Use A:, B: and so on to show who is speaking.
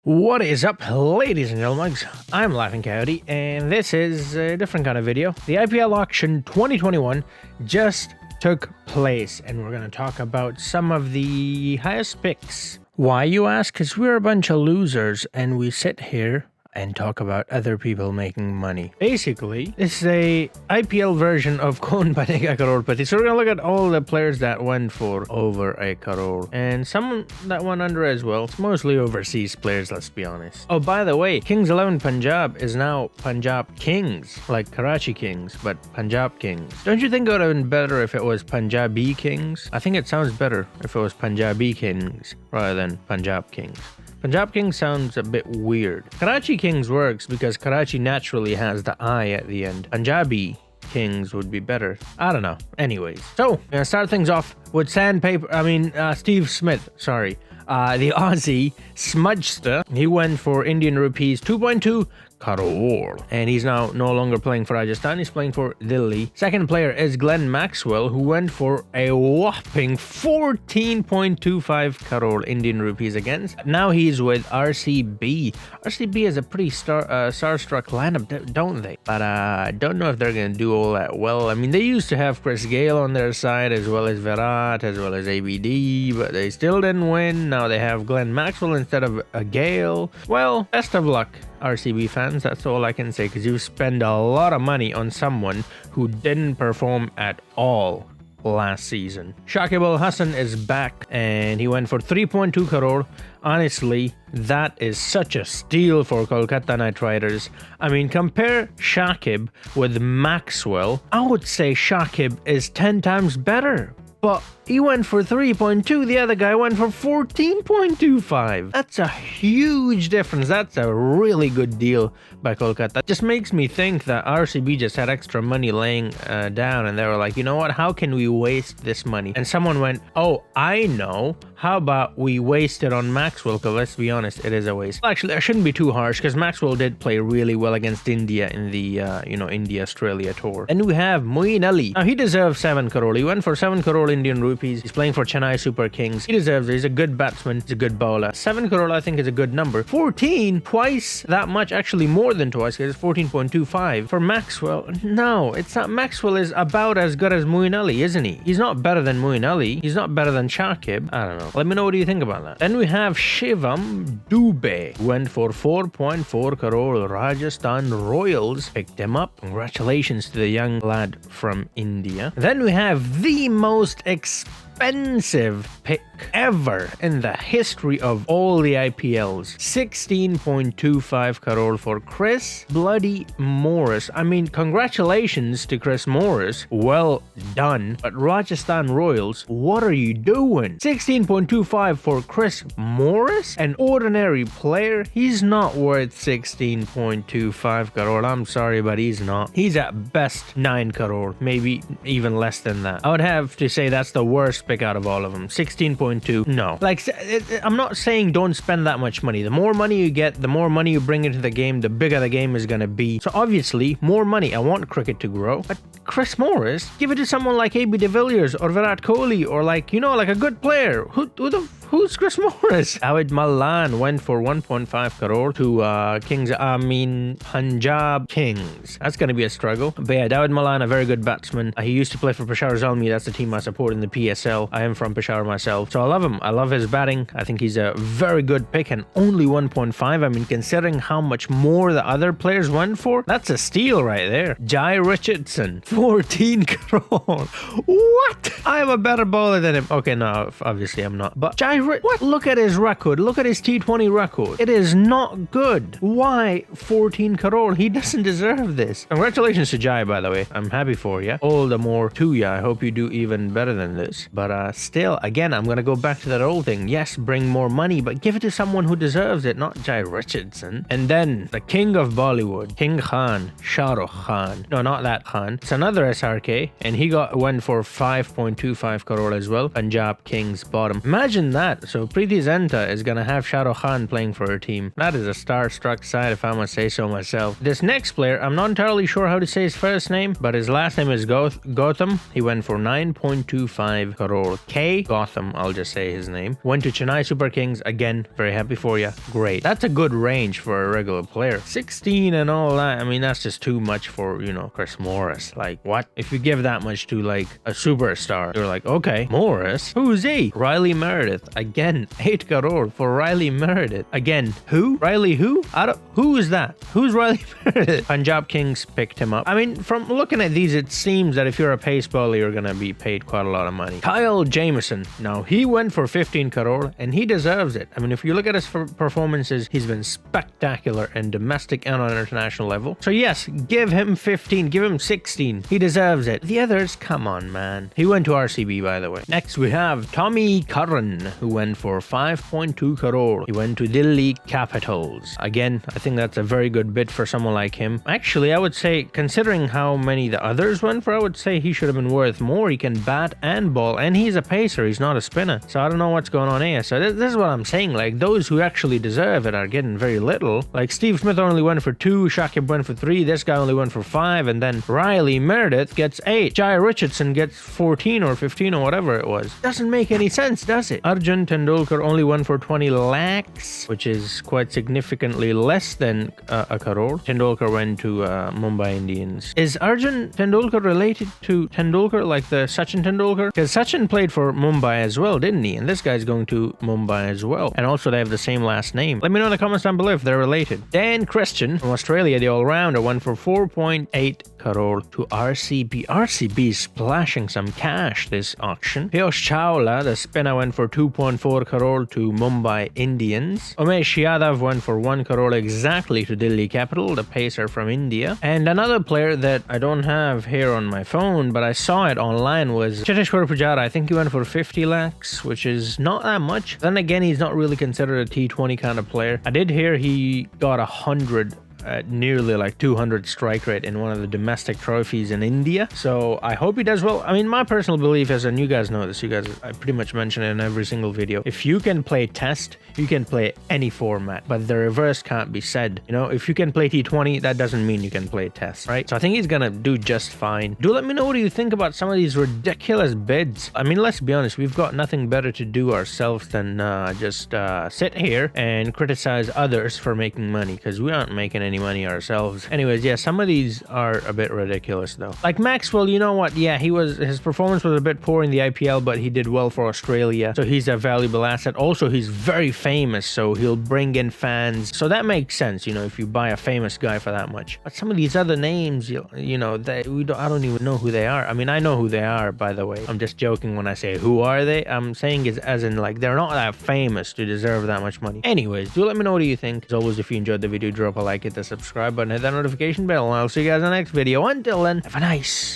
A: What is up, ladies and gentlemen? I'm Laughing Coyote, and this is a different kind of video. The IPL Auction 2021 just took place, and we're going to talk about some of the highest picks. Why, you ask? Because we're a bunch of losers, and we sit here and talk about other people making money. Basically, it's a IPL version of Kaun Banega Crorepati. So we're gonna look at all the players that went for over a crore and some that went under as well. It's mostly overseas players, let's be honest. Oh, by the way, Kings 11 Punjab is now Punjab Kings, like Karachi Kings, but Punjab Kings. Don't you think it would have been better if it was Punjabi Kings? I think it sounds better if it was Punjabi Kings rather than Punjab Kings. Punjab Kings sounds a bit weird. Karachi Kings works because Karachi naturally has the I at the end. Punjabi Kings would be better. I don't know. Anyways, so I'm gonna start things off with Steve Smith. Sorry. The Aussie Smudgester. He went for Indian rupees 2.2 crore. And he's now no longer playing for Rajasthan. He's playing for Delhi. Second player is Glenn Maxwell, who went for a whopping 14.25 crore Indian rupees against. Now he's with RCB. RCB is a pretty star-struck lineup, don't they? But I don't know if they're going to do all that well. I mean, they used to have Chris Gayle on their side, as well as Virat, as well as ABD, but they still didn't win. Now they have Glenn Maxwell instead of a Gayle. Well, best of luck, RCB fans. That's all I can say, because you spend a lot of money on someone who didn't perform at all last season. Shakib Al Hasan is back, and he went for 3.2 crore. Honestly, that is such a steal for Kolkata Knight Riders. I mean, compare Shakib with Maxwell. I would say Shakib is 10 times better. But he went for 3.2, the other guy went for 14.25. That's a huge difference. That's a really good deal by Kolkata. Just makes me think that RCB just had extra money laying down, and they were like, you know what, how can we waste this money? And someone went, oh, I know. How about we waste it on Maxwell? Because let's be honest, it is a waste. Well, actually, I shouldn't be too harsh, because Maxwell did play really well against India in the, India-Australia tour. And we have Moeen Ali. Now, he deserves 7 crore. He went for 7 crore Indian rupees. He's playing for Chennai Super Kings. He deserves it. He's a good batsman. He's a good bowler. 7 crore, I think, is a good number. 14, twice that much, actually more than twice, because it's 14.25. For Maxwell, no, it's not. Maxwell is about as good as Moeen Ali, isn't he? He's not better than Moeen Ali. He's not better than Shakib. I don't know. Let me know what do you think about that. Then we have Shivam Dubey. Went for 4.4 crore. Rajasthan Royals picked him up. Congratulations to the young lad from India. Then we have the most expensive pick ever in the history of all the IPLs. 16.25 crore for Chris bloody Morris. I mean, congratulations to Chris Morris. Well done. But Rajasthan Royals, what are you doing? 16.25 for Chris Morris? An ordinary player? He's not worth 16.25 crore. I'm sorry, but he's not. He's at best 9 crore. Maybe even less than that. I would have to say that's the worst pick out of all of them. 16.2. No. Like, I'm not saying don't spend that much money. The more money you get, the more money you bring into the game, the bigger the game is going to be. So obviously, more money. I want cricket to grow. But Chris Morris, give it to someone like AB de Villiers or Virat Kohli, or like a good player. Who's Chris Morris? Dawid Malan went for 1.5 crore to Punjab Kings. That's going to be a struggle. But yeah, Dawid Malan, a very good batsman. He used to play for Peshawar Zalmi. That's the team I support in the PSL. I am from Peshawar myself. So I love him. I love his batting. I think he's a very good pick, and only 1.5. I mean, considering how much more the other players went for, that's a steal right there. Jai Richardson, 14 crore. What? I am a better bowler than him. Okay, no, obviously I'm not. But what? Look at his record. Look at his T20 record. It is not good. Why 14 crore? He doesn't deserve this. Congratulations to Jai, by the way. I'm happy for you. All the more to you. I hope you do even better than this. But still, again, I'm going to go back to that old thing. Yes, bring more money, but give it to someone who deserves it, not Jai Richardson. And then the king of Bollywood, King Khan, Shah Rukh Khan. No, not that Khan. It's another SRK, and he went for 5.25 crore as well. Punjab Kings bottom. Imagine that. So Preeti Zinta is going to have Shah Rukh Khan playing for her team. That is a star-struck side, if I must say so myself. This next player, I'm not entirely sure how to say his first name, but his last name is Gotham. He went for 9.25 crore. crore. K Gotham, I'll just say his name, went to Chennai Super Kings. Again, very happy for you. Great. That's a good range for a regular player. 16 and all that. I mean, that's just too much for, you know, Chris Morris. Like, what? If you give that much to like a superstar, you're like, okay, Morris? Who's he? Riley Meredith. Again, 8 crore for Riley Meredith. Again, who? Riley who? Who is that? Who's Riley Meredith? Punjab Kings picked him up. I mean, from looking at these, it seems that if you're a pace bowler, you're gonna be paid quite a lot of money. Kyle Jameson. Now, he went for 15 crore, and he deserves it. I mean, if you look at his performances, he's been spectacular in domestic and on international level. So yes, give him 15, give him 16. He deserves it. The others, come on, man. He went to RCB, by the way. Next, we have Tommy Curran, who went for 5.2 crore. He went to Delhi Capitals. Again, I think that's a very good bid for someone like him. Actually, I would say, considering how many the others went for, I would say he should have been worth more. He can bat and ball, and he's a pacer. He's not a spinner. So I don't know what's going on here. So this is what I'm saying. Like, those who actually deserve it are getting very little. Like, Steve Smith only went for 2, Shakib went for 3, this guy only went for 5, and then Riley Meredith gets 8. Jai Richardson gets 14 or 15 or whatever it was. Doesn't make any sense, does it? Arjun Tendulkar only went for 20 lakhs, which is quite significantly less than a crore. Tendulkar went to Mumbai Indians. Is Arjun Tendulkar related to Tendulkar, like the Sachin Tendulkar? Because Sachin played for Mumbai as well, didn't he? And this guy's going to Mumbai as well. And also they have the same last name. Let me know in the comments down below if they're related. Dan Christian from Australia, the all-rounder, went for 4.8 crore to RCB. RCB splashing some cash this auction. Piyush Chawla, the spinner, went for 2.4 crore to Mumbai Indians. Umesh Yadav went for 1 crore exactly to Delhi Capital, the pacer from India. And another player that I don't have here on my phone, but I saw it online, was Chittashrujad. I think he went for 50 lakhs, which is not that much. Then again, he's not really considered a T20 kind of player. I did hear he got 100 nearly like 200 strike rate in one of the domestic trophies in India. So I hope he does well. I mean, my personal belief is, and you guys know this, I pretty much mention it in every single video, if you can play test, you can play any format, but the reverse can't be said. You know, if you can play T20, that doesn't mean you can play test, right? So I think he's gonna do just fine. Do let me know what you think about some of these ridiculous bids. I mean, let's be honest, we've got nothing better to do ourselves than just sit here and criticize others for making money, because we aren't making any money ourselves. Anyways, yeah, some of these are a bit ridiculous though. Like Maxwell, you know what? Yeah, his performance was a bit poor in the IPL, but he did well for Australia, so he's a valuable asset. Also, he's very famous, so he'll bring in fans. So that makes sense, you know, if you buy a famous guy for that much. But some of these other names, you know, I don't even know who they are. I mean, I know who they are, by the way. I'm just joking when I say who are they. I'm saying is as in like they're not that famous to deserve that much money. Anyways, do let me know what you think. As always, if you enjoyed the video, drop a like, hit the subscribe button, hit that notification bell, and I'll see you guys in the next video. Until then, have a nice